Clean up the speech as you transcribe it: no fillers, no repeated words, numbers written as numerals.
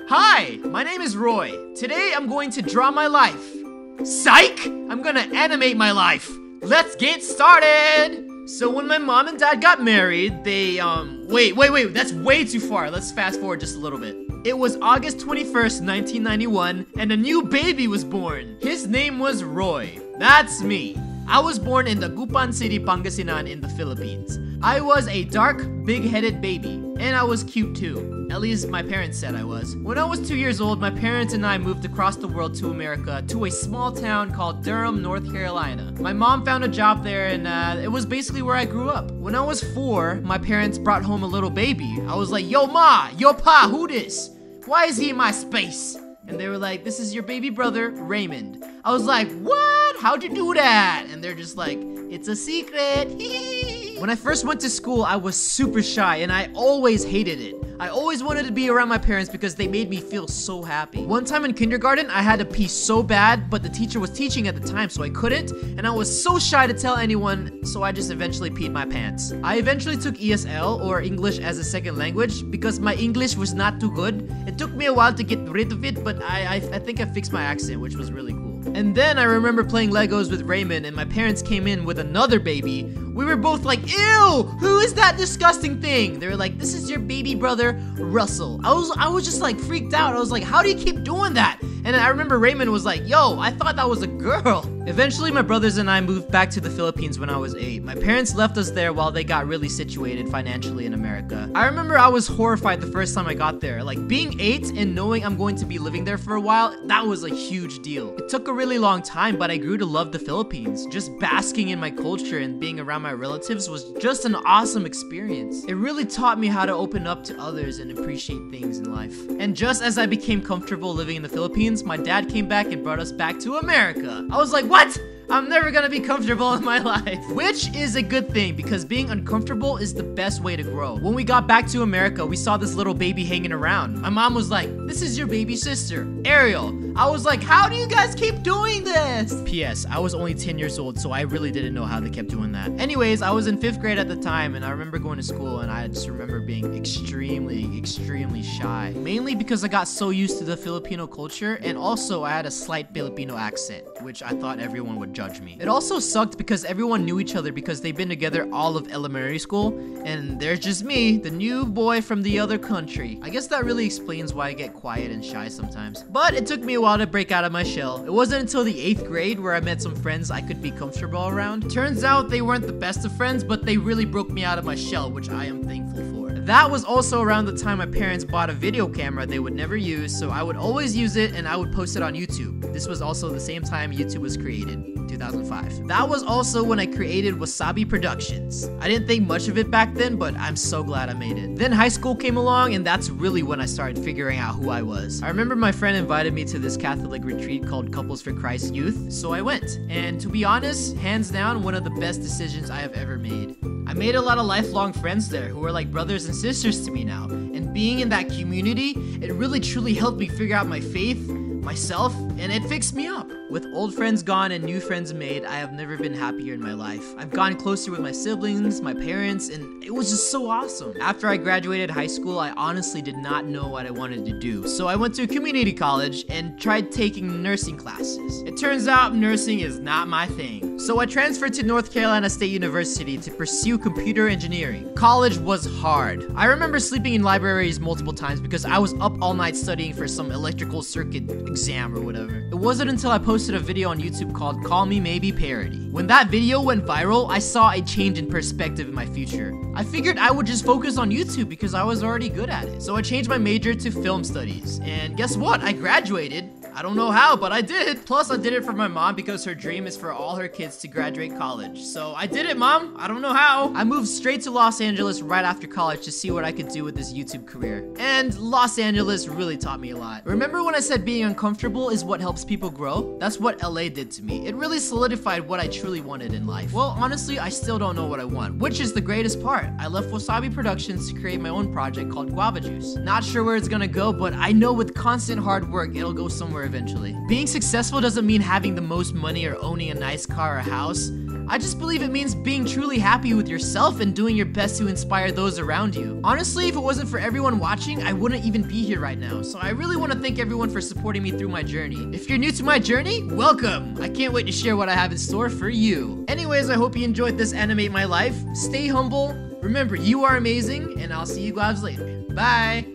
Hi, my name is Roy. Today I'm going to draw my life. Psych! I'm gonna animate my life. Let's get started! So when my mom and dad got married, they, wait, that's way too far. Let's fast forward just a little bit. It was August 21st, 1991, and a new baby was born. His name was Roy. That's me. I was born in Dagupan City, Pangasinan in the Philippines. I was a dark, big-headed baby, and I was cute too. At least my parents said I was. When I was 2 years old, my parents and I moved across the world to America to a small town called Durham, North Carolina. My mom found a job there and it was basically where I grew up. When I was 4, my parents brought home a little baby. I was like, yo ma, yo pa, who this? Why is he in my space? And they were like, this is your baby brother, Raymond. I was like, what? How'd you do that? And they're just like, it's a secret. When I first went to school, I was super shy and I always hated it. I always wanted to be around my parents because they made me feel so happy. One time in kindergarten, I had to pee so bad, but the teacher was teaching at the time, so I couldn't, and I was so shy to tell anyone, so I just eventually peed my pants. I eventually took ESL, or English as a Second Language, because my English was not too good. It took me a while to get rid of it, but I think I fixed my accent, which was really cool. And then I remember playing Legos with Raymond, and my parents came in with another baby. We were both like, ew, who is that disgusting thing? They were like, this is your baby brother, Russell. I was just like freaked out. I was like, how do you keep doing that? And I remember Raymond was like, yo, I thought that was a girl. Eventually, my brothers and I moved back to the Philippines when I was 8. My parents left us there while they got really situated financially in America. I remember I was horrified the first time I got there. Like, being 8 and knowing I'm going to be living there for a while, that was a huge deal. It took a really long time, but I grew to love the Philippines. Just basking in my culture and being around my relatives was just an awesome experience. It really taught me how to open up to others and appreciate things in life. And just as I became comfortable living in the Philippines, my dad came back and brought us back to America. I was like, what? I'm never gonna be comfortable in my life. Which is a good thing, because being uncomfortable is the best way to grow. When we got back to America, we saw this little baby hanging around. My mom was like, this is your baby sister, Ariel. I was like, how do you guys keep doing this? P.S. I was only 10 years old, so I really didn't know how they kept doing that. Anyways, I was in 5th grade at the time, and I remember going to school, and I just remember being extremely shy. Mainly because I got so used to the Filipino culture, and also I had a slight Filipino accent, which I thought everyone would judge me. It also sucked because everyone knew each other because they've been together all of elementary school, and there's just me, the new boy from the other country. I guess that really explains why I get quiet and shy sometimes. But it took me a while to break out of my shell. It wasn't until the 8th grade where I met some friends I could be comfortable around. Turns out they weren't the best of friends, but they really broke me out of my shell, which I am thankful for. That was also around the time my parents bought a video camera they would never use, so I would always use it and I would post it on YouTube. This was also the same time YouTube was created, 2005. That was also when I created Wasabi Productions. I didn't think much of it back then, but I'm so glad I made it. Then high school came along, and that's really when I started figuring out who I was. I remember my friend invited me to this Catholic retreat called Couples for Christ Youth, so I went. And to be honest, hands down, one of the best decisions I have ever made. I made a lot of lifelong friends there who are like brothers and sisters to me now. And being in that community, it really truly helped me figure out my faith, myself, and it fixed me up. With old friends gone and new friends made, I have never been happier in my life. I've gotten closer with my siblings, my parents, and it was just so awesome. After I graduated high school, I honestly did not know what I wanted to do. So I went to a community college and tried taking nursing classes. It turns out nursing is not my thing. So I transferred to North Carolina State University to pursue computer engineering. College was hard. I remember sleeping in libraries multiple times because I was up all night studying for some electrical circuit exam or whatever. It wasn't until I posted a video on YouTube called Call Me Maybe Parody. When that video went viral, I saw a change in perspective in my future. I figured I would just focus on YouTube because I was already good at it. So I changed my major to film studies. And guess what? I graduated. I don't know how, but I did. Plus, I did it for my mom because her dream is for all her kids to graduate college. So I did it, Mom. I don't know how. I moved straight to Los Angeles right after college to see what I could do with this YouTube career. And Los Angeles really taught me a lot. Remember when I said being uncomfortable is what helps people grow? That's what LA did to me. It really solidified what I truly wanted in life. Well, honestly, I still don't know what I want, which is the greatest part. I left Wasabi Productions to create my own project called Guava Juice. Not sure where it's gonna go, but I know with constant hard work, it'll go somewhere eventually. Being successful doesn't mean having the most money or owning a nice car or house. I just believe it means being truly happy with yourself and doing your best to inspire those around you. Honestly, if it wasn't for everyone watching, I wouldn't even be here right now. So I really want to thank everyone for supporting me through my journey. If you're new to my journey, welcome! I can't wait to share what I have in store for you. Anyways, I hope you enjoyed this Animate My Life. Stay humble. Remember, you are amazing, and I'll see you guys later. Bye!